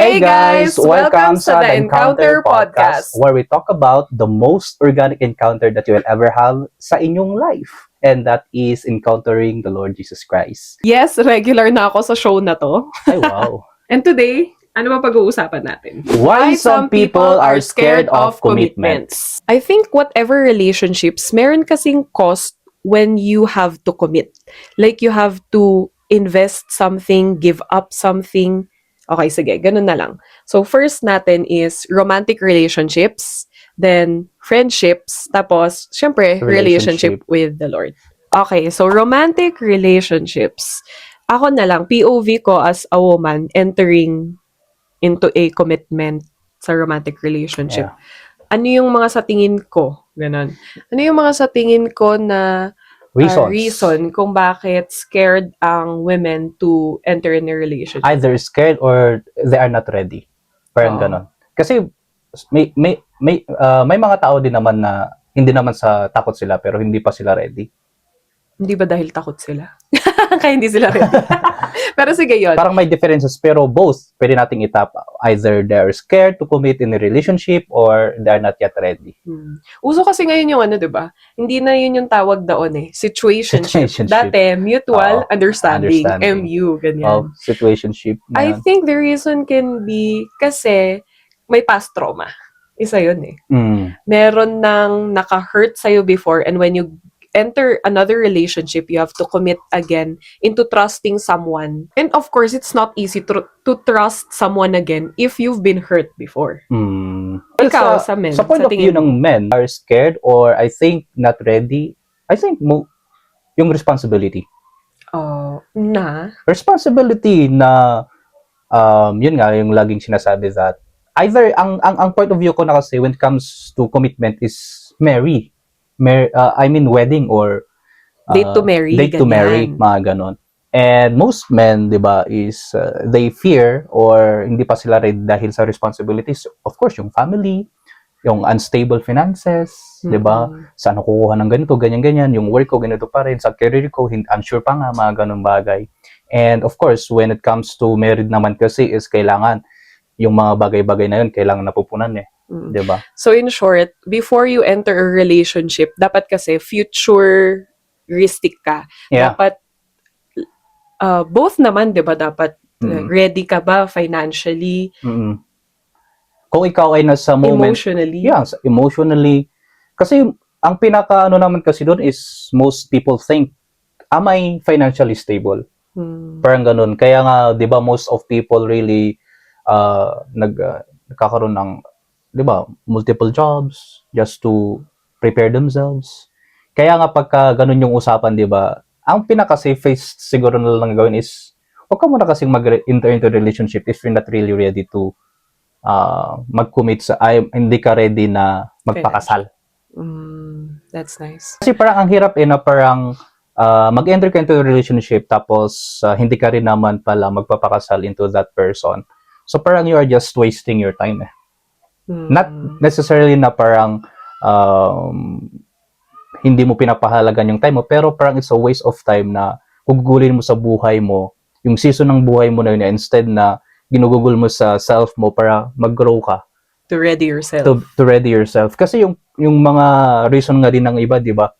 Hey guys! Welcome sa The Encounter Podcast, where we talk about the most organic encounter that you will ever have sa inyong life. And that is encountering the Lord Jesus Christ. Yes, regular na ako sa show na to. Ay, wow. And today, ano ba pag-uusapan natin? Why some people are scared of commitments. I think whatever relationships, meron kasing cost when you have to commit. Like you have to invest something, give up something. Okay, sige, ganun na lang. So, first natin is romantic relationships, then friendships, tapos, syempre, relationship with the Lord. Okay, so romantic relationships. Ako na lang, POV ko as a woman entering into a commitment sa romantic relationship. Yeah. Ano yung mga sa tingin ko? Ganun. Ano yung mga sa tingin ko na reason kung bakit scared ang women to enter in a relationship? Either scared or they are not ready. Parang ganon. Kasi may mga tao din naman na hindi naman sa takot sila pero hindi pa sila ready. Hindi ba dahil takot sila? Kaya hindi sila ready. Pero sige yun. Parang may differences pero both pwede nating itap. Either they are scared to commit in a relationship or they are not yet ready. Uso kasi ngayon yung ano, diba? Hindi na yun yung tawag daon eh. Situationship. Dati, mutual understanding. MU, ganyan. Situationship. I think the reason can be kasi may past trauma. Isa yun eh. Meron nang naka-hurt sa'yo before and when you enter another relationship, you have to commit again into trusting someone. And of course, it's not easy to trust someone again if you've been hurt before. Ikaw, sa men. Sa point of view ng men, are scared or I think not ready, I think yung responsibility. Responsibility na, yun nga, yung laging sinasabi that, either, ang point of view ko na kasi when it comes to commitment is wedding or date to marry, mga ganon. And most men, 'di ba, is they fear or hindi pa sila ready dahil sa responsibilities. Of course, yung family, yung unstable finances, 'di ba? Saan ako kukuha ng ganito, ganyan, yung work ko ganito pa rin, sa career ko unsure pa nga, mga ganung bagay. And of course, when it comes to married naman kasi is kailangan yung mga bagay-bagay na yun kailangan napupunan eh. Diba? So in short, before you enter a relationship, dapat kasi futuristic ka. Yeah. Dapat both naman, 'di ba? Dapat ready ka ba financially? Kung ikaw ay nasa moment emotionally. Yeah, emotionally. Kasi ang pinaka naman kasi doon is most people think, am I financially stable? Parang ganun. Kaya nga, 'di ba, most of people really nagkakaroon ng, 'di ba, multiple jobs just to prepare themselves. Kaya nga pagka ganun yung usapan, 'di ba, ang pinaka-safest siguro na lang gawin is huwag ka muna kasing mag-enter into relationship if you're not really ready to mag-commit hindi ka ready na magpakasal. That's nice. Kasi parang ang hirap na parang mag-enter ka into a relationship tapos hindi ka rin naman pala magpapakasal into that person. So parang you are just wasting your time eh. Not necessarily na parang hindi mo pinapahalagan yung time mo, pero parang it's a waste of time na gugugulin mo sa buhay mo, yung season ng buhay mo na yun, instead na ginugugol mo sa self mo para mag-grow ka. To ready yourself. To ready yourself. Kasi yung mga reason nga din ng iba, di ba?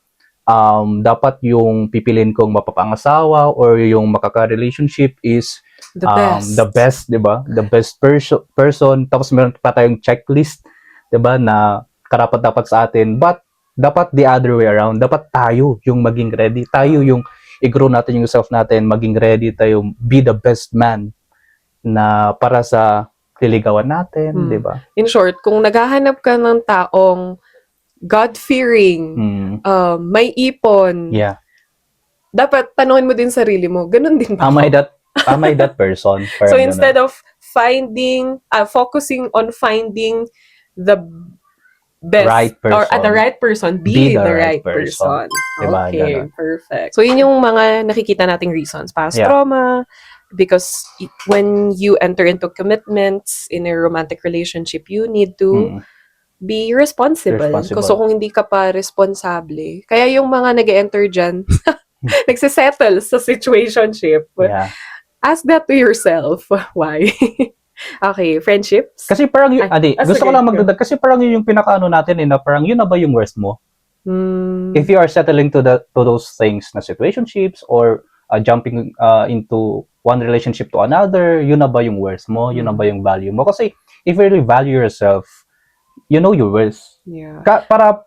Dapat yung pipilin kong mapapangasawa or yung makaka-relationship is the best, di ba? The best person. Tapos meron pa tayong checklist, di ba, na karapat dapat sa atin. But dapat the other way around. Dapat tayo yung maging ready. Tayo yung i-grow natin yung self natin, maging ready tayo, be the best man na para sa liligawan natin, di ba? In short, kung naghahanap ka ng taong God-fearing, may ipon, dapat tanungin mo din sarili mo, ganun din ba? Am I that person? So instead of focusing on finding the best right person, or the right person, be the right person. Diba, okay, ganun. Perfect. So yun yung mga nakikita nating reasons. Past trauma, because when you enter into commitments in a romantic relationship, you need to be responsible. So kung hindi ka pa responsable, kaya yung mga nag-enter dyan, nagsisettle sa situationship, ask that to yourself. Why? Okay, friendships? Kasi parang yun, gusto ko sige, lang go. magdagdag kasi parang yun yung pinakaano natin na parang yun na ba yung worst mo? Hmm, If you are settling to those things na situationships or jumping into one relationship to another, yun na ba yung worth mo? Yun na ba yung value mo? Kasi if you really value yourself, you know your worth. yeah. Para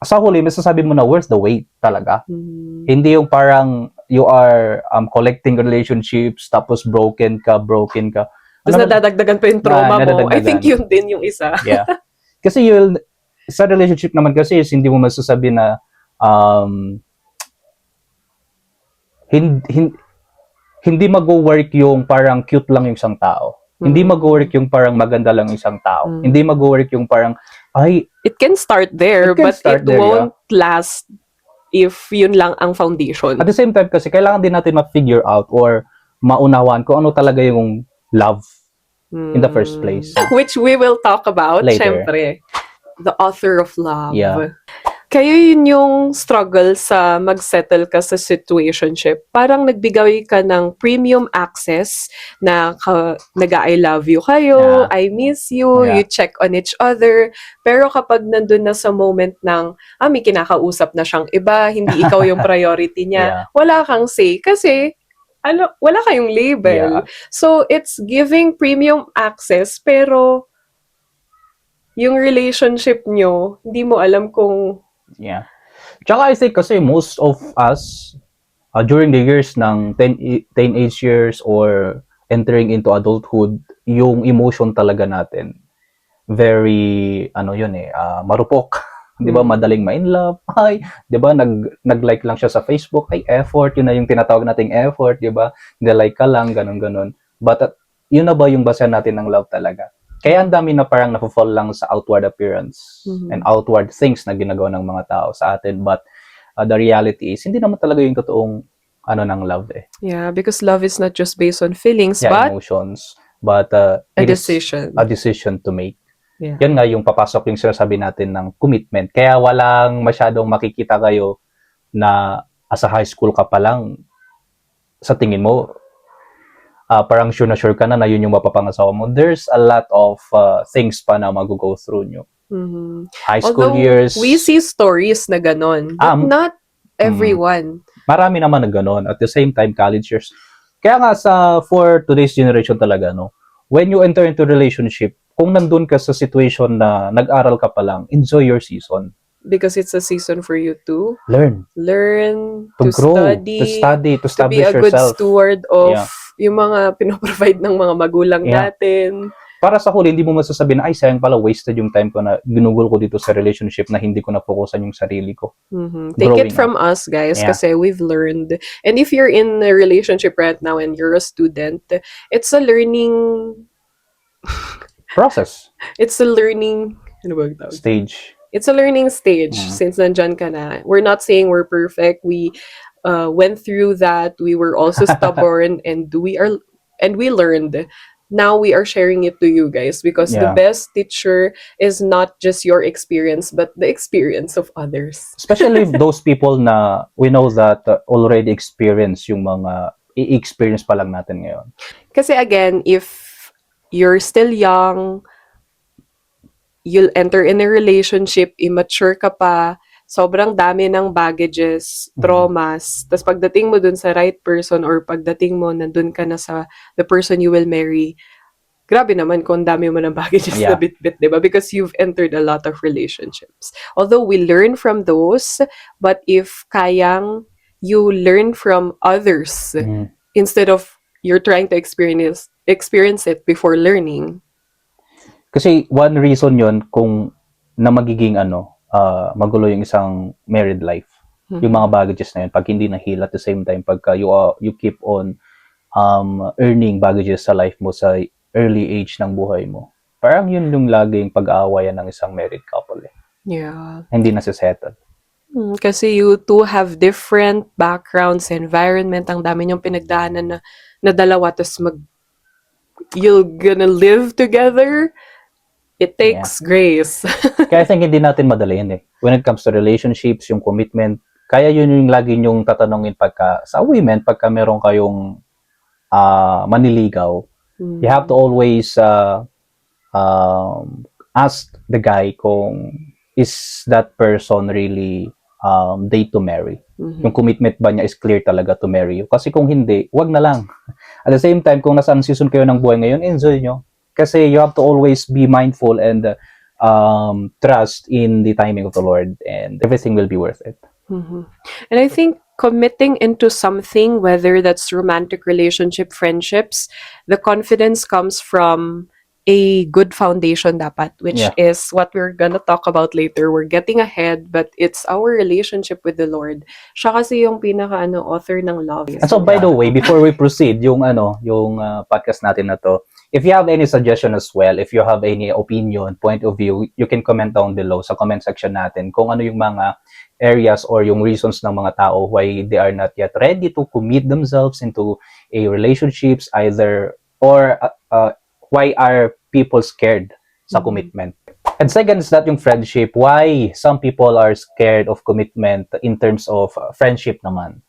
sa huli, masasabi mo na worth the wait talaga. Hmm. Hindi yung parang you are collecting relationships tapos broken ka. Tapos nadadagdagan pa yung trauma mo. I think nadadagdagan. yun din yung isa. Yeah. Kasi sa relationship naman kasi is hindi mo masasabi na hindi mag-work yung parang cute lang yung isang tao. Hindi mag-work yung parang maganda lang yung isang tao. Hindi mag-work yung parang it can start there, It can but start it there, won't last if yun lang ang foundation. at the same time kasi kailangan din natin ma-figure out or maunawaan kung ano talaga yung love in the first place. Which we will talk about, Later. syempre. The author of love. Yeah. Kayo yun yung struggle sa mag-settle ka sa situationship. Parang nagbigay ka ng premium access na nag-I love you kayo, Yeah. I miss you, Yeah. you check on each other. Pero kapag nandun na sa moment ng, may kinakausap na siyang iba, hindi ikaw yung priority niya, Yeah. wala kang say. Kasi, wala kayong label. Yeah. So, it's giving premium access, pero yung relationship nyo, hindi mo alam kung Yeah. Tsaka I think kasi most of us during the years ng teenage years or entering into adulthood, yung emotion talaga natin very marupok. 'Di ba? Madaling ma-in love. 'Di ba? Nag-like lang siya sa Facebook, effort, yun na yung tinatawag nating effort, 'di ba? Nilike ka lang, ganun. But yun na ba yung base natin ng love talaga? Kaya ang dami na parang nafo-fall lang sa outward appearance and outward things na ginagawa ng mga tao sa atin. But the reality is, hindi naman talaga yung totoong ng love eh. Yeah, because love is not just based on feelings, Yeah, but emotions. But a it is decision. a decision to make. Yeah. Yan nga yung papasok yung sinasabi natin ng commitment. Kaya walang masyadong makikita kayo na as a high school ka pa lang, sa tingin mo, parang sure ka na yun yung mapapangasawa mo. There's a lot of things pa na mag-go through nyo. High school Although, years. we see stories na ganon, but not everyone. Marami naman na ganon. At the same time, college years. Kaya nga for today's generation talaga, no, when you enter into relationship, kung nandun ka sa situation na nag-aral ka pa lang, enjoy your season. Because it's a season for you to learn, to grow, study, to establish to be a good yourself. steward of yung mga pinoprovide ng mga magulang natin. Para sa huli, hindi mo masasabi na, sayang pala, wasted yung time ko na ginugol ko dito sa relationship na hindi ko na-focusan yung sarili ko. Take it from us, guys, kasi we've learned. And if you're in a relationship right now and you're a student, it's a learning process. It's a learning stage. It's a learning stage since nandyan ka na. We're not saying we're perfect. We went through that. We were also stubborn and we learned. Now we are sharing it to you guys because the best teacher is not just your experience but the experience of others. Especially those people na we know that already experience yung mga i-experience pa lang natin ngayon. Kasi again, if you're still young, you'll enter in a relationship, immature ka pa, sobrang dami ng baggages, traumas, tas pagdating mo dun sa right person or pagdating mo nandun ka na sa the person you will marry, grabe naman kung dami mo ng baggages na bit-bit, diba? Because you've entered a lot of relationships. Although we learn from those, but if kayang you learn from others instead of you're trying to experience it before learning. Kasi one reason yon kung na magiging magulo yung isang married life. Yung mga baggages na yun, pag hindi na-heal at the same time, pagka you keep on earning baggages sa life mo sa early age ng buhay mo. Parang yun yung laging pag-aawayan ng isang married couple eh. Yeah. Hindi nasisettle. Kasi you two have different backgrounds, environment, ang dami niyong pinagdaanan na dalawa, tapos you're gonna live together. It takes grace. Kaya I think hindi natin madaliin eh. When it comes to relationships, yung commitment, kaya yun yung lagi nyong tatanungin sa women, pagka meron kayong maniligaw, Mm. You have to always ask the guy kung is that person really date to marry. Mhm. Yung commitment ba niya is clear talaga to marry you. Kasi kung hindi, wag na lang. At the same time, kung nasaan season kayo ng buhay ngayon, enjoy nyo. Kasi you have to always be mindful and trust in the timing of the Lord, and everything will be worth it. Mhm. And I think committing into something, whether that's romantic relationship, friendships, the confidence comes from a good foundation dapat, which Yeah. is what we're gonna talk about later. We're getting ahead, but it's our relationship with the Lord. Siya kasi yung author ng love. And so, by the way, before we proceed, yung podcast natin na to, if you have any suggestion as well, if you have any opinion, point of view, you can comment down below sa comment section natin kung ano yung mga areas or yung reasons ng mga tao why they are not yet ready to commit themselves into a relationships, either or why are people scared sa commitment. And second is that yung friendship, why some people are scared of commitment in terms of friendship naman.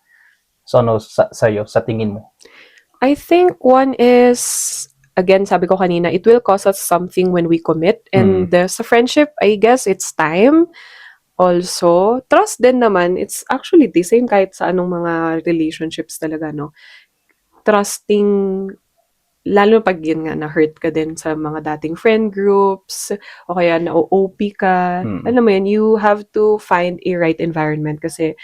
So ano sa'yo, sa tingin mo? I think one is, again, sabi ko kanina, it will cost us something when we commit. And sa friendship, I guess it's time. Also, trust din naman. It's actually the same kahit sa anong mga relationships talaga, no? Trusting, lalo pag yun nga, na-hurt ka din sa mga dating friend groups, o kaya na-OP ka. Alam mo yun, you have to find a right environment kasi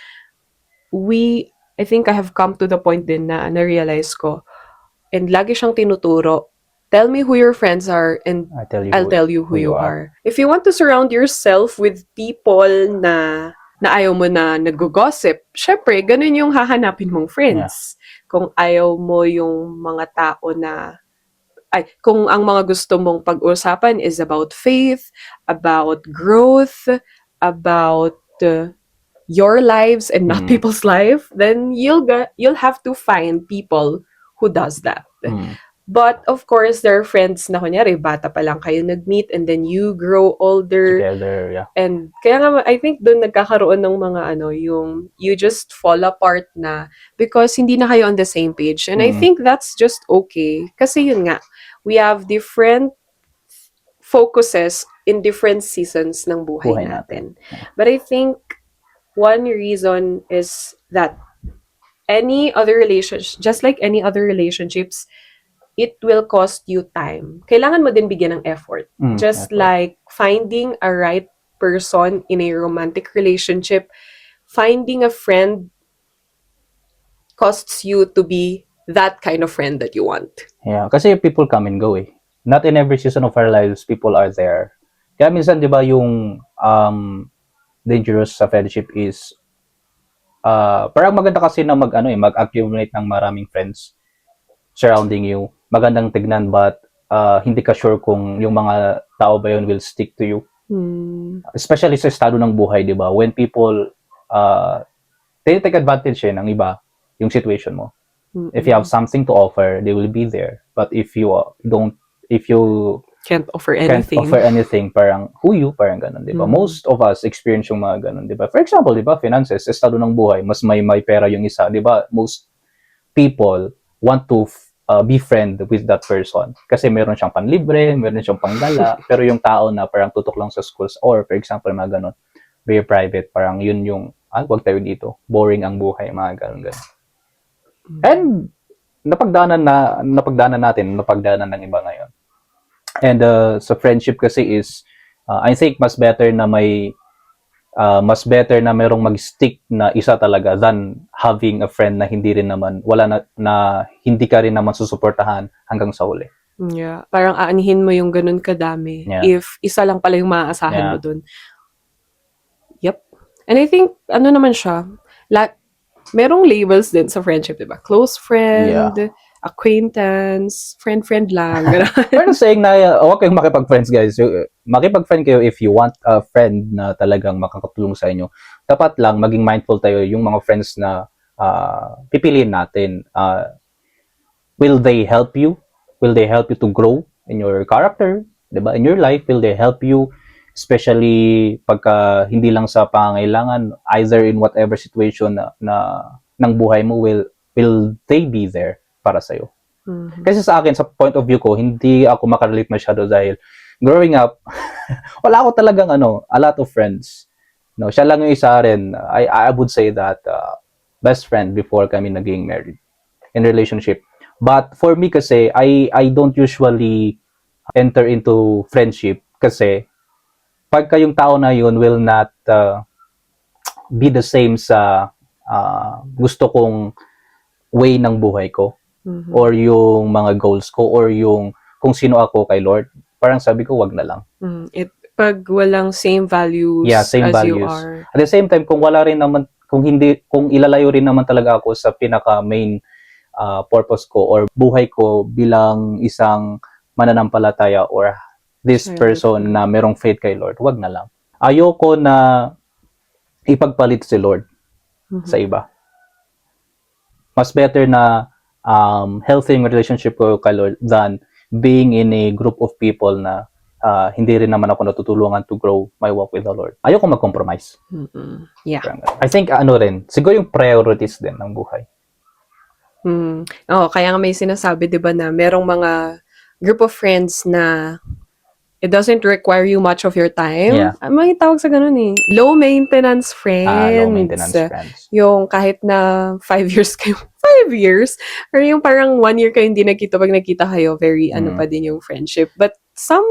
I think I have come to the point din na na-realize ko, and lagi siyang tinuturo, tell me who your friends are and I'll tell you who you are. If you want to surround yourself with people na ayaw mo na nag-gossip, syempre, ganun yung hahanapin mong friends. Kung ayaw mo yung mga tao kung ang mga gusto mong pag-usapan is about faith, about growth, about your lives and not people's life, then you'll have to find people who does that. But of course, there are friends na kunyari, bata pa lang kayo nag-meet and then you grow older. Together, yeah. And kaya nga, I think doon nagkakaroon ng mga yung you just fall apart na because hindi na kayo on the same page. And I think that's just okay. Kasi yun nga, we have different focuses in different seasons ng buhay natin. But I think one reason is that any other relationship, just like any other relationships, it will cost you time. Kailangan mo din bigyan ng effort. Just like finding a right person in a romantic relationship, finding a friend costs you to be that kind of friend that you want. Yeah, kasi people come and go eh. Not in every season of our lives, people are there. Kaya minsan, di ba, yung dangerous sa friendship is parang maganda kasi na mag-accumulate ng maraming friends surrounding you. Magandang tignan, but hindi ka sure kung yung mga tao ba yun will stick to you. Especially sa estado ng buhay, di ba? When people take advantage ng iba, yung situation mo. If you have something to offer, they will be there. But if you can't offer anything, parang parang ganun, di ba? Most of us experience yung mga ganun, di ba? For example, di ba, finances, estado ng buhay, mas may pera yung isa, di ba? Most people want to be friend with that person kasi meron siyang panlibre, meron siyang panggala, pero yung tao na parang tutok lang sa schools or for example, mga ganun, very private, parang yun yung, wag tayo dito, boring ang buhay, mga ganun. And napagdaanan natin ng iba ngayon. And sa friendship kasi is I think mas better na merong mag-stick na isa talaga than having a friend na hindi rin naman na hindi ka rin naman susuportahan hanggang sa huli. Yeah, parang aanihin mo yung ganun kadami if isa lang pala yung maaasahan mo dun. Yep. And I think naman siya, merong labels din sa friendship, diba? Close friend, acquaintance, friend lang. Pero saying na huwag kayong makipag-friends, guys. Makipag-friend kayo if you want a friend na talagang makakatulong sa inyo. Dapat lang maging mindful tayo yung mga friends na pipiliin natin. Will they help you? Will they help you to grow in your character? Diba? In your life, will they help you? Especially pagka hindi lang sa pangangailangan, either in whatever situation na ng buhay mo, will they be there para sa'yo? Mhm. Kasi sa akin, sa point of view ko, hindi ako makarelate masyado dahil growing up, wala ako talagang a lot of friends. No, siya lang yung isa rin. I would say that best friend before kami naging married in relationship. But for me kasi, I don't usually enter into friendship kasi pagka yung tao na yun will not be the same sa gusto kong way ng buhay ko Mhm. or yung mga goals ko or yung kung sino ako kay Lord. Parang sabi ko, wag na lang. Pag walang same values Yeah, same as you values. are. At the same time, kung wala rin naman, kung ilalayo rin naman talaga ako sa pinaka main purpose ko or buhay ko bilang isang mananampalataya or this Child of person God. na merong faith kay Lord, wag na lang. Ayoko na ipagpalit si Lord Mhm. sa iba. Mas better na healthy yung relationship ko kay Lord than being in a group of people na hindi rin naman ako natutulungan to grow my walk with the Lord. Ayoko mag-compromise. Yeah. I think siguro yung priorities din ng buhay. Oo, kaya nga may sinasabi 'di ba na merong mga group of friends na it doesn't require you much of your time. Yeah. May tawag sa ganun eh. Low maintenance friends. Low maintenance friends. Yung kahit na 5 years kayo, 5 years, or yung parang 1 year kayo hindi nagkita, pag nagkita kayo, very pa din yung friendship. But some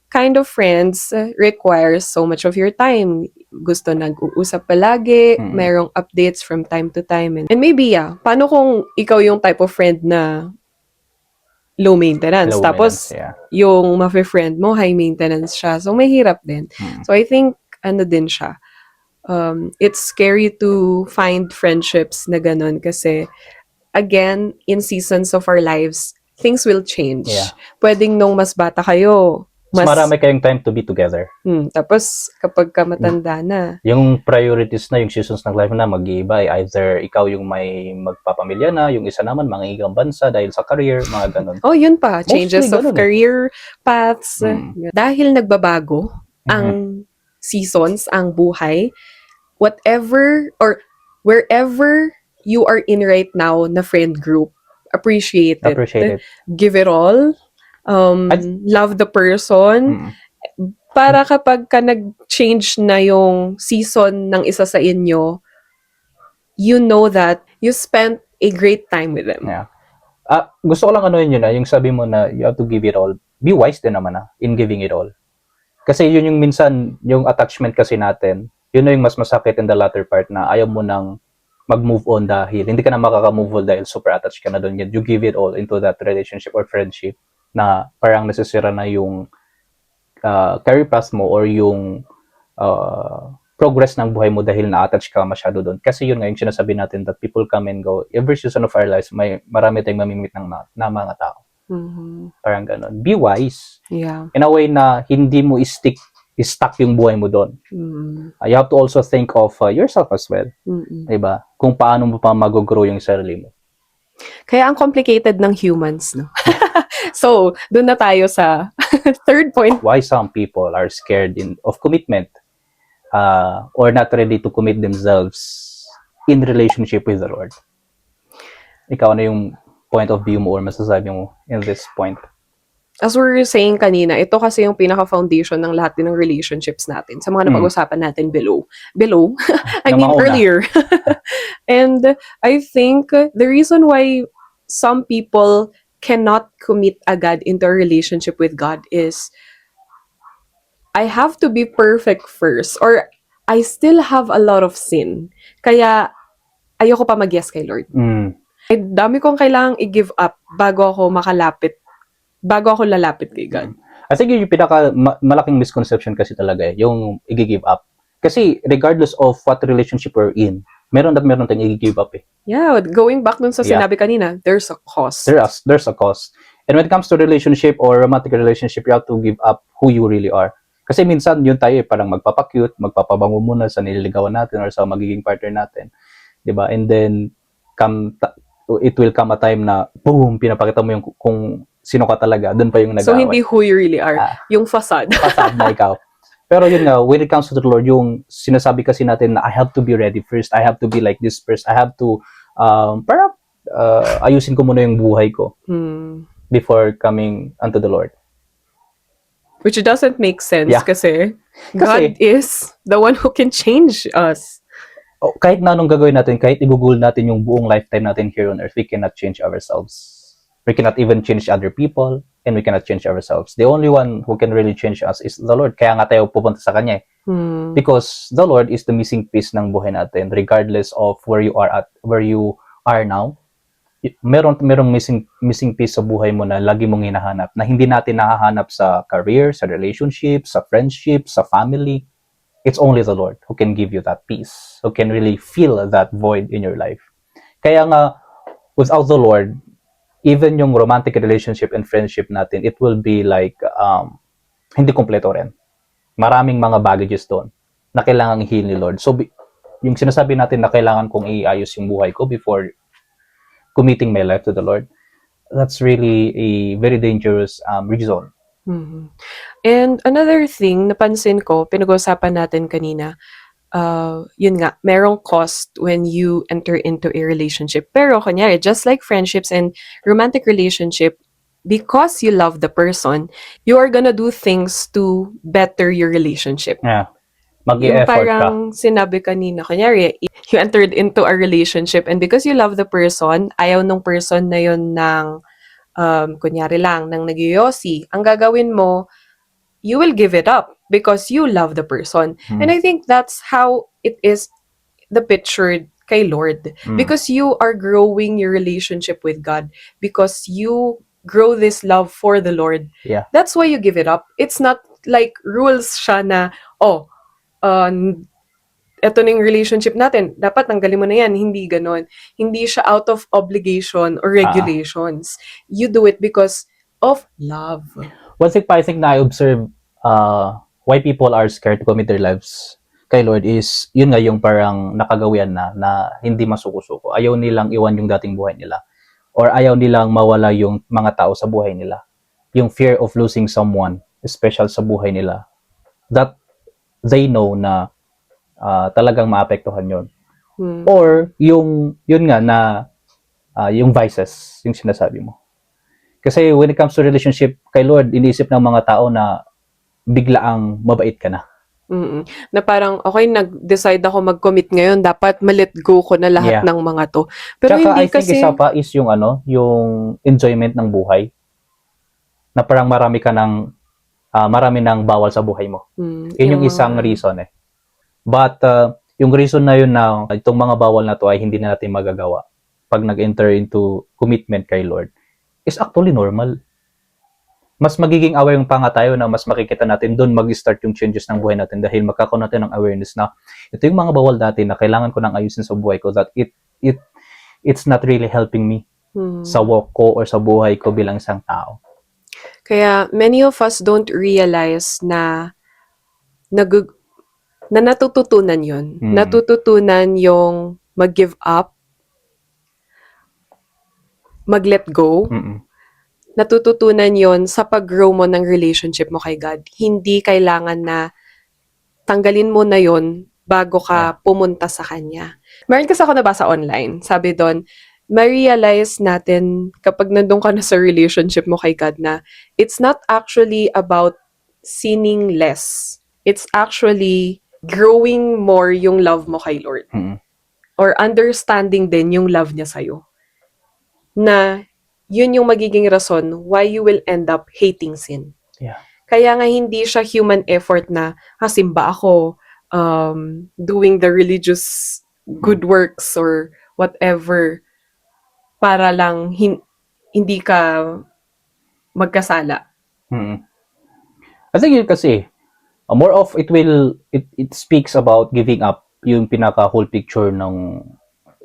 kind of friends requires so much of your time. Gusto nag-uusap palagi, merong updates from time to time. And maybe, paano kung ikaw yung type of friend na low maintenance? Tapos, yung mafe-friend mo, high maintenance siya. So, may hirap din. So, I think, din siya. It's scary to find friendships na ganun kasi, again, in seasons of our lives, things will change. Yeah. Pwedeng nung mas bata kayo, mas marami kayong time to be together. Tapos, kapag ka matanda na. Yung priorities na, yung seasons ng life na mag-iiba. Either ikaw yung may magpapamilya na, yung isa naman mangingigang bansa dahil sa career, mga ganun. Yun pa. Changes of career paths. Dahil nagbabago ang seasons, ang buhay, whatever or wherever you are in right now na friend group, appreciate it. Give it all. Love the person. Para kapag ka nag-change na yung season ng isa sa inyo, you know that you spent a great time with them. Yeah. Gusto ko lang yun yung sabi mo na you have to give it all. Be wise din naman in giving it all. Kasi yun yung minsan, yung attachment kasi natin, yun na yung mas masakit in the latter part na ayaw mo nang mag-move on dahil hindi ka na makaka-move on dahil super attached ka na doon. You give it all into that relationship or friendship na parang nasisira na yung career path mo or yung progress ng buhay mo dahil na-attach ka masyado doon. Kasi yun nga yung sinasabi natin that people come and go. Every season of our lives, marami tayong mamimit ng mga tao. Parang ganun. Be wise. Yeah. In a way na hindi mo stuck yung buhay mo doon. You have to also think of yourself as well. Diba? Kung paano mo pa mag-grow yung sarili mo. Kaya ang complicated ng humans, no? So, doon na tayo sa third point. Why some people are scared of commitment or not ready to commit themselves in relationship with the Lord. Ikaw na yung point of view mo or masasabi mo in this point? As we were saying kanina, ito kasi yung pinaka-foundation ng lahat din ng relationships natin. Sa mga napag-usapan natin below. I mean, earlier. And I think the reason why some people cannot commit agad into a relationship with God is I have to be perfect first or I still have a lot of sin. Kaya ayoko pa mag-yes kay Lord. Ay, dami kong kailangang i-give up bago ako lalapit kay God. I think yung pinaka malaking misconception kasi talaga yung i-give up. Kasi regardless of what relationship we're in, meron tayong i-give up . Yeah, going back dun sa sinabi kanina, there's a cost. There's a cost. And when it comes to relationship or romantic relationship, you have to give up who you really are. Kasi minsan yun tayo parang magpapakute, magpapabango muna sa nililigawan natin or sa magiging partner natin. 'Di ba? And then it will come a time na boom, pinapakita mo yung kung sino ka talaga, doon pa yung nag-aaway. So hindi who you really are, yung facade. Facade na ikaw. Pero yun nga, when it comes to the Lord, yung sinasabi kasi natin na I have to be ready first, I have to be like this first, I have to parang ayusin ko muna yung buhay ko Hmm. before coming unto the Lord. Which doesn't make sense Yeah. kasi Kasi- God is the one who can change us. Kahit na anong gagawin natin, kahit igugol natin yung buong lifetime natin here on earth, we cannot change ourselves. We cannot even change other people, and we cannot change ourselves. The only one who can really change us is the Lord. Kaya nga tayo pupunta sa Kanya. Hmm. Because the Lord is the missing piece ng buhay natin, regardless of where you are now. Merong missing piece sa buhay mo na lagi mong hinahanap, na hindi natin nahahanap sa career, sa relationship, sa friendship, sa family. It's only the Lord who can give you that peace, who can really fill that void in your life. Kaya nga, without the Lord, even yung romantic relationship and friendship natin, it will be like, hindi kompleto rin. Maraming mga baggages doon na kailangang i-heal ni Lord. So, yung sinasabi natin na kailangan kong iayos yung buhay ko before committing my life to the Lord, that's really a very dangerous reason. Mhm. And another thing, napansin ko, pinag-usapan natin kanina, yun nga, merong cost when you enter into a relationship. Pero, kunyari, just like friendships and romantic relationship, because you love the person, you are gonna do things to better your relationship. Yeah. Yung Mag-i-effort ka. parang sinabi kanina, kunyari, you entered into a relationship and because you love the person, ayaw nung person na yun ng, kunyari lang, ng nagyoyosi, ang gagawin mo, you will give it up because you love the person. And I think that's how it is the picture kay Lord. Because you are growing your relationship with God. Because you grow this love for the Lord. Yeah. That's why you give it up. It's not like rules siya na, eto na yung relationship natin, dapat tanggalin mo na yan. Hindi ganon. Hindi siya out of obligation or regulations. You do it because of love. One thing pa I think na I observe why people are scared to commit their lives kay Lord is, yun nga yung parang nakagawian na hindi masuko-suko. Ayaw nilang iwan yung dating buhay nila. Or ayaw nilang mawala yung mga tao sa buhay nila. Yung fear of losing someone special sa buhay nila. That they know na talagang maapektuhan yun. Or yun nga na yung vices, yung sinasabi mo. Kasi when it comes to relationship kay Lord, iniisip ng mga tao na biglaang mabait ka na. Na parang, okay, nag-decide ako mag-commit ngayon, dapat ma-let go ko na lahat ng mga to. Pero Tsaka hindi I think kasi, isa pa is yung yung enjoyment ng buhay. Na parang marami nang bawal sa buhay mo. Yun yung isang reason eh. But yung reason na yun na itong mga bawal na to ay hindi na natin magagawa pag nag-enter into commitment kay Lord is actually normal. Mas magiging aware pa nga tayo na mas makikita natin doon mag-start yung changes ng buhay natin dahil magkakaroon natin ng awareness na ito yung mga bawal natin na kailangan ko nang ayusin sa buhay ko, that it's not really helping me sa walk ko or sa buhay ko bilang isang tao. Kaya many of us don't realize na natututunan yun. Natututunan yung mag-give up, mag-let go. Natututunan yon sa pag-grow mo ng relationship mo kay God. Hindi kailangan na tanggalin mo na yon bago ka pumunta sa Kanya. Meron kasi ako nabasa online. Sabi doon, ma-realize natin kapag nandun ka na sa relationship mo kay God na it's not actually about sinning less. It's actually growing more yung love mo kay Lord. Or understanding din yung love niya sa'yo. Na yun yung magiging rason why you will end up hating sin. Yeah. Kaya nga hindi siya human effort na simba ako, doing the religious good works or whatever para lang hindi ka magkasala. I think yun kasi, more of it speaks about giving up, yung pinaka whole picture ng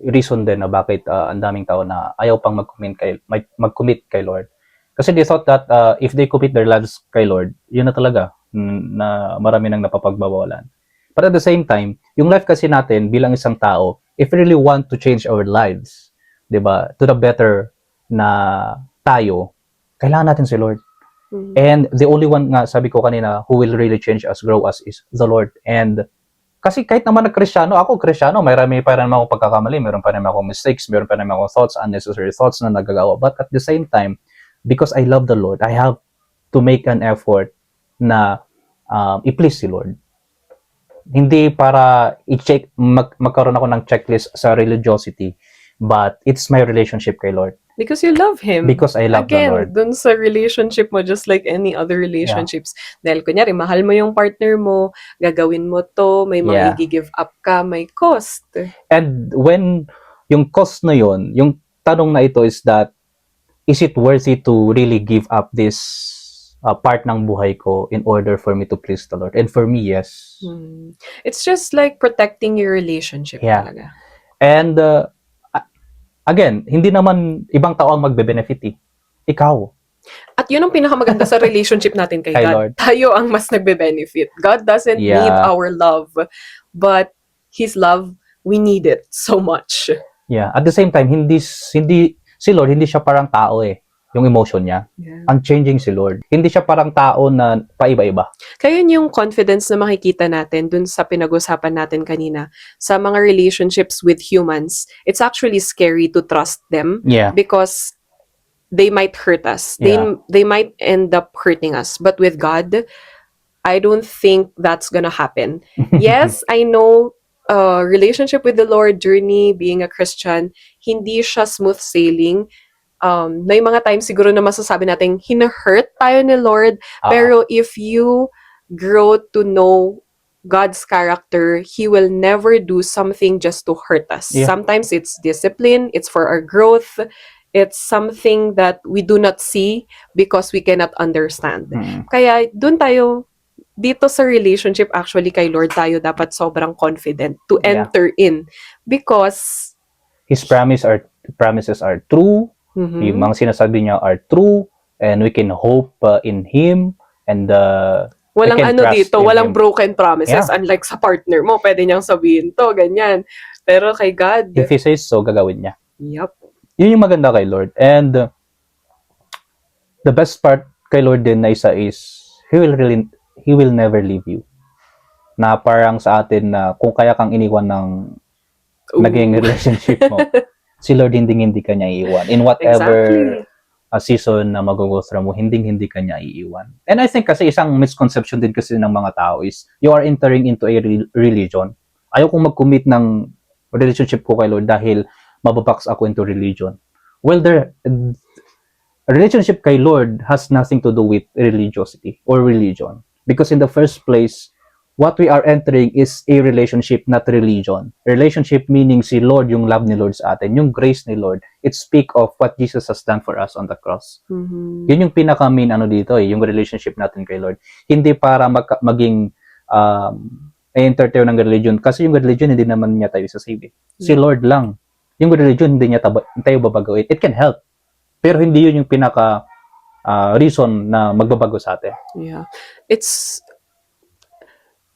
reason din na bakit ang daming tao na ayaw pang mag-commit kay Lord. Kasi they thought that if they commit their lives kay Lord, yun na talaga na marami nang napapagbabawalan. But at the same time, yung life kasi natin bilang isang tao, if we really want to change our lives, 'di ba, to the better na tayo, kailangan natin si Lord. And the only one nga, sabi ko kanina, who will really change us, grow us is the Lord. And Kasi kahit naman nag-Kristyano, marami pa rin ako pagkakamali, meron pa rin ako mistakes, meron pa rin ako thoughts, unnecessary thoughts na nagagawa. But at the same time, because I love the Lord, I have to make an effort na i-please si Lord. Hindi para i-check, magkaroon ako ng checklist sa religiosity, but it's my relationship kay Lord. Because you love Him. Because I love the Lord. Again, dun sa relationship mo, just like any other relationships. Dahil kunyari, mahal mo yung partner mo, gagawin mo to, may mga i-give up ka, may cost. And when yung cost na yun, yung tanong na ito is that, is it worthy to really give up this part ng buhay ko in order for me to please the Lord? And for me, yes. It's just like protecting your relationship talaga. And again, hindi naman ibang tao ang magbe-benefit eh. Ikaw. At yun ang pinakamaganda sa relationship natin kay Kay God. Lord. Tayo ang mas nagbe-benefit. God doesn't need our love, but His love, we need it so much. Yeah. At the same time, hindi si Lord, hindi siya parang tao eh. Yung emotion niya. Unchanging si Lord. Hindi siya parang tao na paiba-iba. Kaya yung confidence na makikita natin dun sa pinag-usapan natin kanina sa mga relationships with humans, it's actually scary to trust them because they might hurt us. They might end up hurting us. But with God, I don't think that's gonna happen. Yes, I know relationship with the Lord, journey, being a Christian, hindi siya smooth sailing. May mga times siguro na masasabi natin, hina-hurt tayo ni Lord, pero if you grow to know God's character, He will never do something just to hurt us. Sometimes it's discipline, it's for our growth, it's something that we do not see because we cannot understand. Kaya dun tayo, dito sa relationship actually kay Lord tayo dapat sobrang confident to enter in because His promises are true. Yung mga sinasabi niya are true, and we can hope in Him, and walang walang broken promises, unlike sa partner mo, pwede niyang sabihin to, ganyan. Pero kay God, if He says so, gagawin niya. Yep. Yun yung maganda kay Lord. And the best part kay Lord din na isa is, He will never leave you. Na parang sa atin na kung kaya kang iniwan ng naging relationship mo, si Lord hindi ka niya iiwan. In whatever season na mag-go through mo, hindi ka niya iiwan. And I think kasi isang misconception din kasi ng mga tao is, you are entering into a religion. Ayaw kong mag-commit ng relationship ko kay Lord dahil mababox ako into religion. Well, a relationship kay Lord has nothing to do with religiosity or religion. Because in the first place, what we are entering is a relationship, not religion. Relationship meaning si Lord, yung love ni Lord sa atin, yung grace ni Lord. It speak of what Jesus has done for us on the cross. Yun yung pinaka-main dito yung relationship natin kay Lord. Hindi para maging entertain ng religion. Kasi yung religion, hindi naman niya tayo sasave. Si Lord lang. Yung religion, hindi niya tayo babagawin. It can help. Pero hindi yun yung pinaka reason na magbabago sa atin. Yeah.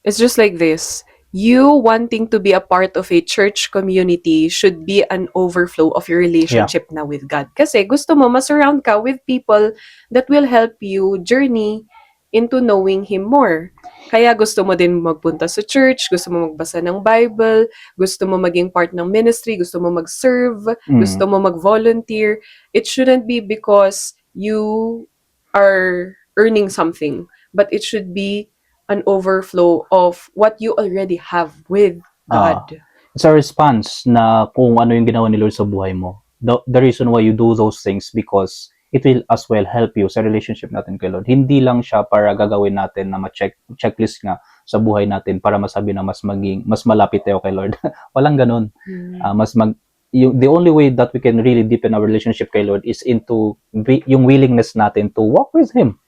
It's just like this. You wanting to be a part of a church community should be an overflow of your relationship na with God. Kasi gusto mo ma-surround ka with people that will help you journey into knowing Him more. Kaya gusto mo din magpunta sa church, gusto mo magbasa ng Bible, gusto mo maging part ng ministry, gusto mo mag-serve, gusto mo mag-volunteer. It shouldn't be because you are earning something, but it should be an overflow of what you already have with God. It's a response na kung ano yung ginawa ni Lord sa buhay mo. The reason why you do those things because it will as well help you sa relationship natin kay Lord. Hindi lang siya para gagawin natin na checklist nga sa buhay natin para masabi na mas malapit tayo kay Lord. Walang ganun. The only way that we can really deepen our relationship kay Lord is into yung willingness natin to walk with Him.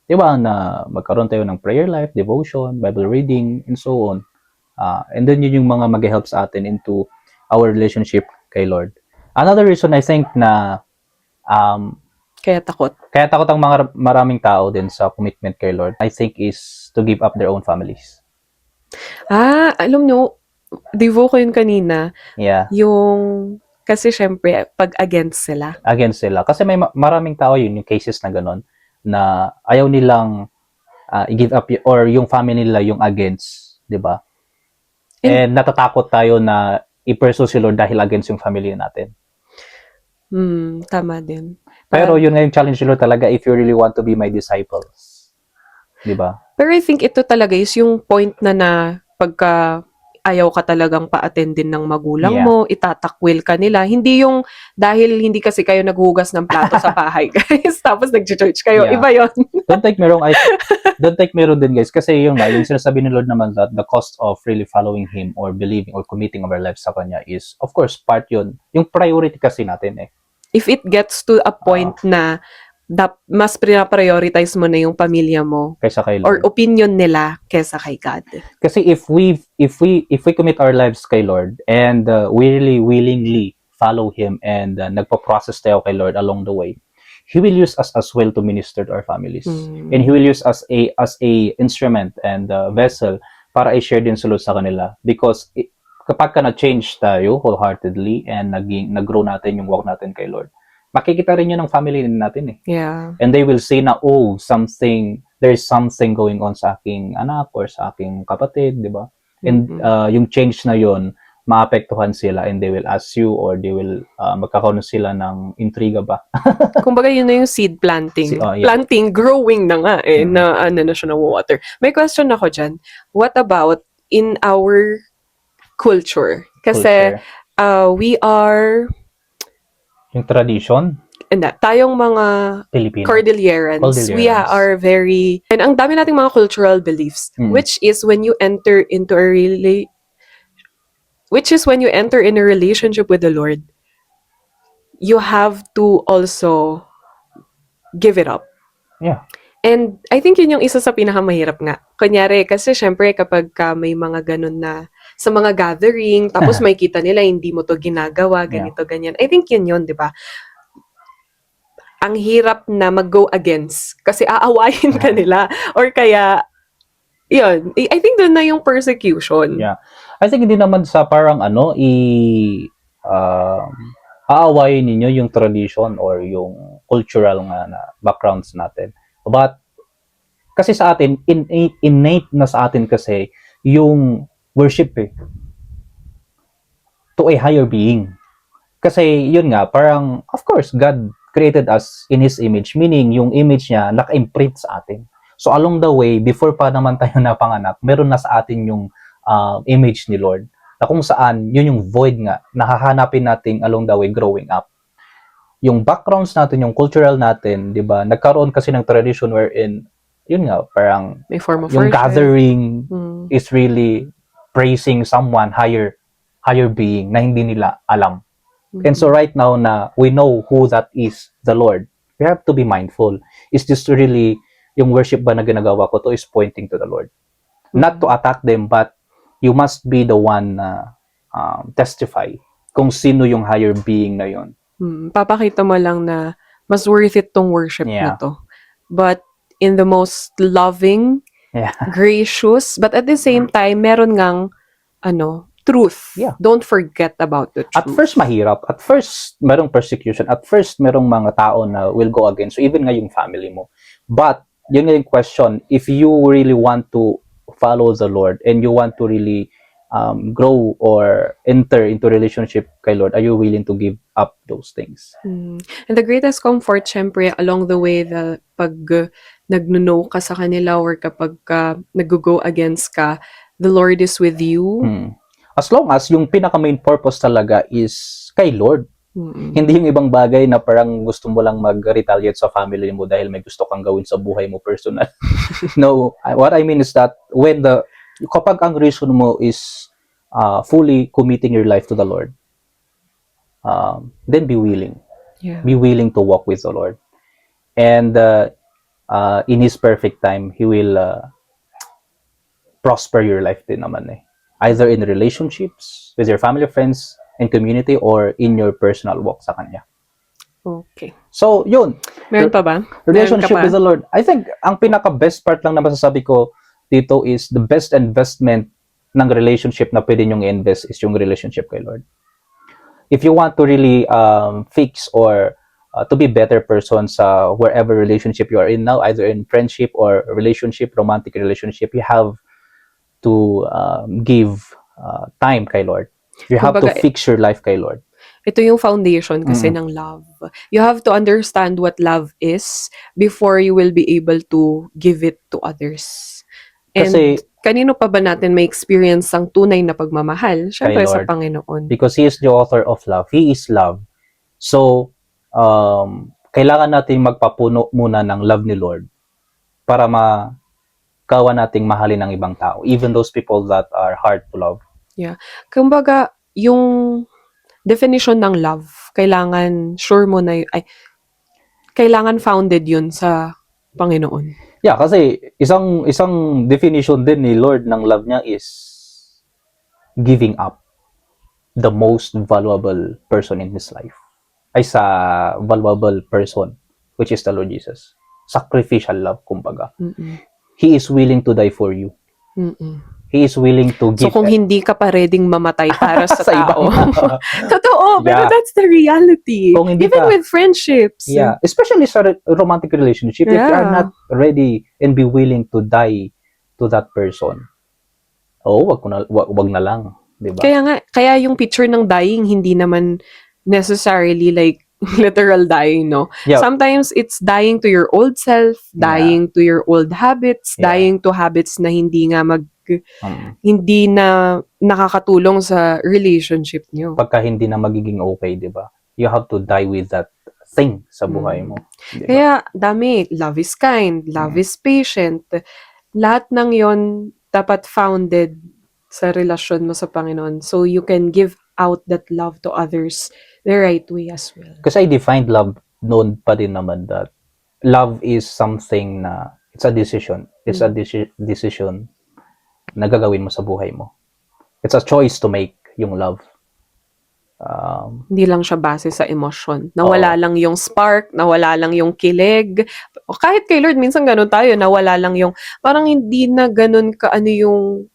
Diba, na magkaroon tayo ng prayer life, devotion, Bible reading, and so on. And then yun yung mga mag-help sa atin into our relationship kay Lord. Another reason I think na kaya takot ang maraming tao din sa commitment kay Lord, I think is to give up their own families. Alam nyo, Devo ko yun kanina. Yeah. Yung, kasi syempre, pag against sila. Kasi may maraming tao yun, yung cases na ganon, na ayaw nilang i-give up or yung family nila yung against, 'di ba? And natatakot tayo na i-pursue si Lord dahil against yung family natin. Tama din. Pero yun nga yung challenge ni Lord talaga, if you really want to be my disciples. Di ba? Pero I think ito talaga is yung point na pagka ayaw ka talagang pa-attendin ng magulang mo, itatakwil ka nila. Hindi yung dahil hindi kasi kayo naghugas ng plato sa bahay, guys. Tapos nag-church kayo. Yeah. Iba yun. Don't take me wrong din, guys. Kasi yung sinasabi ni Lord naman that the cost of really following Him or believing or committing our lives sa Kanya is, of course, part yun. Yung priority kasi natin eh. If it gets to a point na mas prioritize mo na yung pamilya mo kaysa kay or Lord. opinion nila kaysa kay God. Kasi if we commit our lives kay Lord and we really willingly follow Him and nagpo-process tayo kay Lord along the way, He will use us as well to minister to our families. And He will use us as a instrument and vessel para i-share din sa Lord sa kanila. Because kapag ka na-change tayo wholeheartedly and nag-grow natin yung walk natin kay Lord, makikita rin yun ng family natin eh. Yeah. And they will say na, there's something going on sa aking anak or sa aking kapatid, di ba? And yung change na yun, maapektuhan sila and they will ask you or they will magkakaroon sila ng intriga ba? Kumbaga yun na yung seed planting. Planting, growing na nga eh, na siya na water. May question ako dyan. What about in our culture? Kasi we are yung tradition, tayong mga Filipino. Cordillerans, we are very, and ang dami nating mga cultural beliefs, which is when you enter in a relationship with the Lord, you have to also give it up. Yeah. And I think yun yung isa sa pinakamahirap nga. Kunyari, kasi syempre kapag may mga ganun na sa mga gathering, tapos may kita nila, hindi mo to ginagawa, ganito, ganyan. I think yun, di ba? Ang hirap na mag-go against kasi aawayin ka nila. Or kaya, yun. I think doon na yung persecution. Yeah. I think hindi naman sa parang aawayin ninyo yung tradition or yung cultural nga na backgrounds natin. But, kasi sa atin, innate na sa atin kasi yung worship to a higher being. Kasi yun nga, parang, of course, God created us in His image, meaning yung image niya naka-imprint sa atin. So along the way, before pa naman tayo napanganak, meron na sa atin yung image ni Lord. Na kung saan, yun yung void nga, nahahanapin natin along the way growing up. Yung backgrounds natin, yung cultural natin, di ba, nagkaroon kasi ng tradition wherein, yun nga, parang may form of yung worship. Gathering is really praising someone higher being na hindi nila alam. And so right now na we know who that is, the Lord, we have to be mindful. Is this really yung worship ba na ginagawa ko to is pointing to the Lord? Not to attack them, but you must be the one na testify kung sino yung higher being na yon. Papakita mo lang na mas worth it tong worship na to. But in the most loving, gracious, but at the same time, meron ngang truth. Yeah. Don't forget about the truth. At first, mahirap. At first, merong persecution. At first, merong mga tao na will go against. So, even nga yung family mo. But, yun nga yung question, if you really want to follow the Lord and you want to really grow or enter into relationship kay Lord, are you willing to give up those things? And the greatest comfort, syempre, along the way, pag nag-no ka sa kanila or kapag nag-go against ka, the Lord is with you. As long as yung pinaka-main purpose talaga is kay Lord. Hindi yung ibang bagay na parang gusto mo lang mag-retaliate sa family mo dahil may gusto kang gawin sa buhay mo personal. No, what I mean is that kapag ang reason mo is fully committing your life to the Lord, then be willing. Yeah. Be willing to walk with the Lord. And in His perfect time, He will prosper your life din naman either in relationships with your family, friends, and community, or in your personal walk sa Kanya. Okay. So, yun. Meron pa ba? Relationship with the Lord. I think, ang pinaka-best part lang na masasabi ko dito is the best investment ng relationship na pwede nyong i-invest is yung relationship kay Lord. If you want to really fix or to be better person sa wherever relationship you are in now, either in friendship or relationship, romantic relationship, you have to give time kay Lord. You have to Kumbaga, fix your life kay Lord. ito yung foundation kasi ng love. You have to understand what love is before you will be able to give it to others. And Kasi kanino pa ba natin may experience ang tunay na pagmamahal? Siyempre sa Lord. Panginoon. Because He is the author of love. He is love. So, kailangan nating magpapuno muna ng love ni Lord para makawa nating mahalin ng ibang tao. Even those people that are hard to love. Kumbaga, yung definition ng love, kailangan sure mo na kailangan founded yun sa Panginoon. Yeah, kasi isang definition din ni Lord ng love niya is giving up the most valuable person in his life. Ay sa valuable person, which is the Lord Jesus. Sacrificial love, kumbaga. He is willing to die for you. He is willing to give. So kung hindi ka pa readyng mamatay para sa Sa tao. ibang Totoo, pero that's the reality. Kung hindi Even ka- with friendships. Yeah, especially sa romantic relationship, if you are not ready and be willing to die to that person, wag na lang, 'di ba? Kaya yung picture ng dying hindi naman necessarily like literal dying, no? Yeah. Sometimes it's dying to your old self, dying to your old habits, Yeah. dying to habits na hindi na nakakatulong sa relationship nyo. Pagka hindi na magiging okay, 'di ba? You have to die with that thing sa buhay mo. Diba? Kaya dami, love is kind, love is patient. Lahat ng 'yon dapat founded sa relasyon mo sa Panginoon. So you can give out that love to others the right way as well. Kasi I defined love noon pa din naman that love is something na it's a decision. It's a decision na gagawin mo sa buhay mo. It's a choice to make yung love. Hindi lang siya base sa emosyon. Nawala lang yung spark, nawala lang yung kilig. O kahit kay Lord, minsan ganun tayo, nawala lang yung, parang hindi na ganun ka ano yung,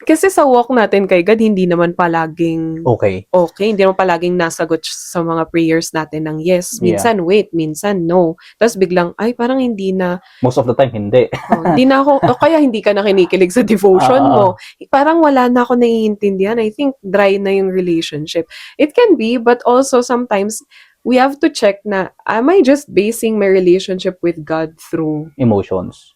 kasi sa walk natin kay God, hindi naman palaging Okay. hindi naman palaging nasagot sa mga prayers natin ng yes. Minsan wait, minsan no. Tapos biglang, ay parang hindi na. Most of the time, hindi. Hindi na ako, kaya hindi ka na kinikilig sa devotion mo. Parang wala na ako naiintindihan. I think dry na yung relationship. It can be, but also sometimes, we have to check na, am I just basing my relationship with God through emotions?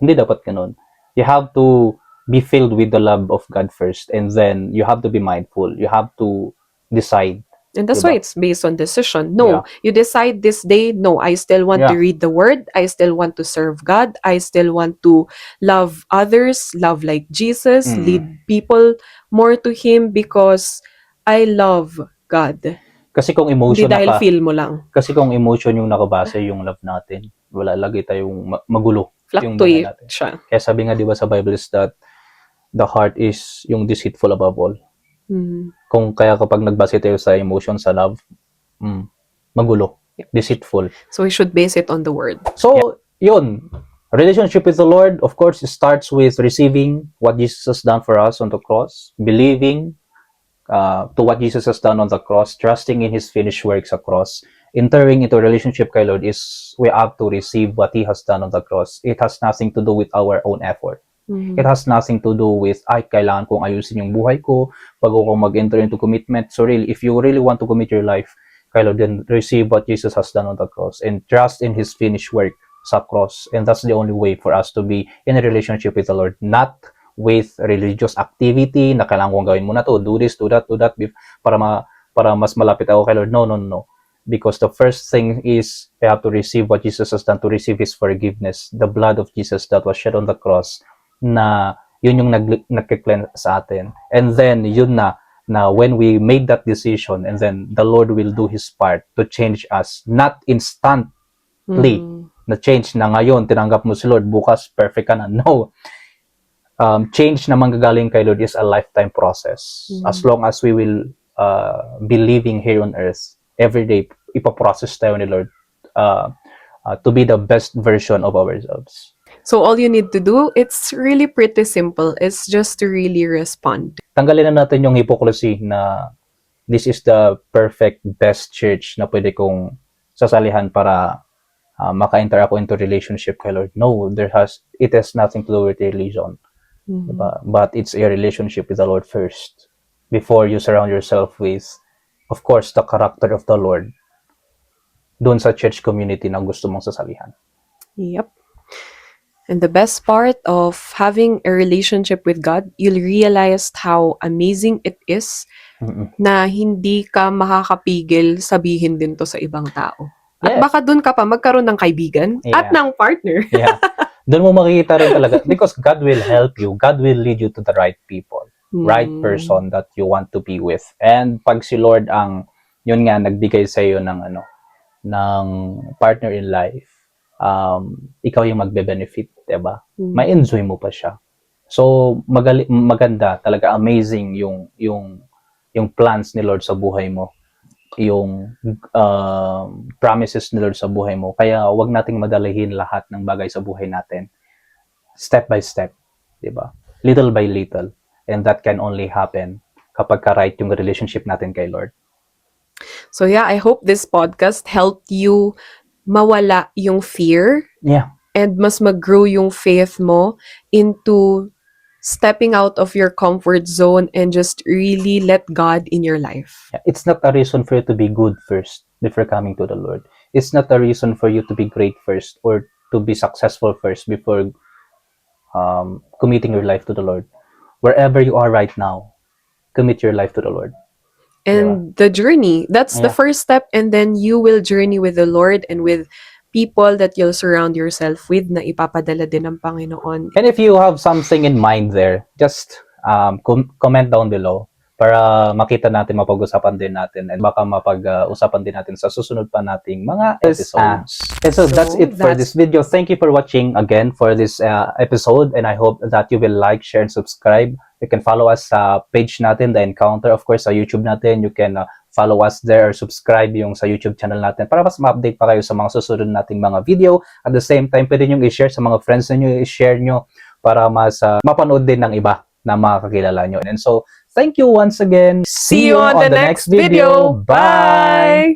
Hindi dapat ganun. You have to be filled with the love of God first, and then you have to be mindful. You have to decide. And that's why it's based on decision. No, you decide this day, no, I still want to read the word. I still want to serve God. I still want to love others, love like Jesus, lead people more to Him because I love God. Kasi kung emotion hindi dahil feel mo lang. Kasi kung emotion yung nakabase yung love natin, wala lagi tayong magulo. Fluctuate siya. Kaya sabi nga 'di ba sa Bible is that the heart is yung deceitful above all. Kung kaya kapag nagbase tayo sa emotion, sa love, magulo, deceitful. So we should base it on the word. So, yun. Relationship with the Lord, of course, starts with receiving what Jesus has done for us on the cross, believing to what Jesus has done on the cross, trusting in His finished works across. Entering into a relationship kay Lord is we have to receive what He has done on the cross. It has nothing to do with our own effort. It has nothing to do with, kailangan kong ayusin yung buhay ko bago ko mag-enter into commitment. So really, if you really want to commit your life kay Lord, then receive what Jesus has done on the cross and trust in His finished work sa cross. And that's the only way for us to be in a relationship with the Lord. Not with religious activity na kailangan kong gawin muna to, do this, do that, para mas malapit ako kay Lord. No. Because the first thing is I have to receive what Jesus has done, to receive His forgiveness, the blood of Jesus that was shed on the cross, na yun yung nag-cleanse sa atin. And then yun na when we made that decision, and then the Lord will do His part to change us, not instantly na change na ngayon tinanggap mo si Lord, bukas perfect ka na. No. Change na manggagaling kay Lord is a lifetime process. As long as we will be living here on earth, every day ipaprocess tayo ni Lord to be the best version of ourselves. So all you need to do, it's really pretty simple. It's just to really respond. Tanggalin na natin yung hypocrisy na this is the perfect best church na pwede kong sasalihan para maka-enter ako into relationship kay Lord. No, it has nothing to do with religion. Mhm. Diba? But it's a relationship with the Lord first before you surround yourself with, of course, the character of the Lord doon sa church community na gusto mong sasalihan. Yep. And the best part of having a relationship with God, you'll realize how amazing it is Mm-mm. na hindi ka makakapigil sabihin din to sa ibang tao. At Yes. baka dun ka pa magkaroon ng kaibigan at Yeah. ng partner. Yeah. Doon mo makikita rin talaga because God will help you. God will lead you to the right people, right person that you want to be with. And pag si Lord ang yun nga nagbigay sa iyo ng ng partner in life, ikaw yung magbe-benefit, 'di ba? Ma-enjoy mo pa siya. So maganda talaga, amazing yung plans ni Lord sa buhay mo, yung promises ni Lord sa buhay mo. Kaya wag nating madalihin lahat ng bagay sa buhay natin. Step by step, 'di ba? Little by little. And that can only happen kapag ka-right yung relationship natin kay Lord. So yeah, I hope this podcast helped you mawala yung fear Yeah. and mas mag-grow yung faith mo into stepping out of your comfort zone and just really let God in your life. It's not a reason for you to be good first before coming to the Lord. It's not a reason for you to be great first or to be successful first before committing your life to the Lord. Wherever you are right now, commit your life to the Lord. And the journey, that's the Yeah. first step, and then you will journey with the Lord and with people that you'll surround yourself with na ipapadala din ng Panginoon. And if you have something in mind there, just comment down below para makita natin, mapag-usapan din natin, and baka mapag-usapan din natin sa susunod pa nating mga episodes. And so that's it for this video. Thank you for watching again for this episode, and I hope that you will like, share, and subscribe. You can follow us sa page natin, The Encounter, of course, sa YouTube natin. You can follow us there or subscribe yung sa YouTube channel natin para mas ma-update pa kayo sa mga susunod nating mga video. At the same time, pwede nyo i-share sa mga friends nyo, i-share nyo para mas mapanood din ng iba na makakilala nyo. And so, thank you once again. See you on the next video. Bye!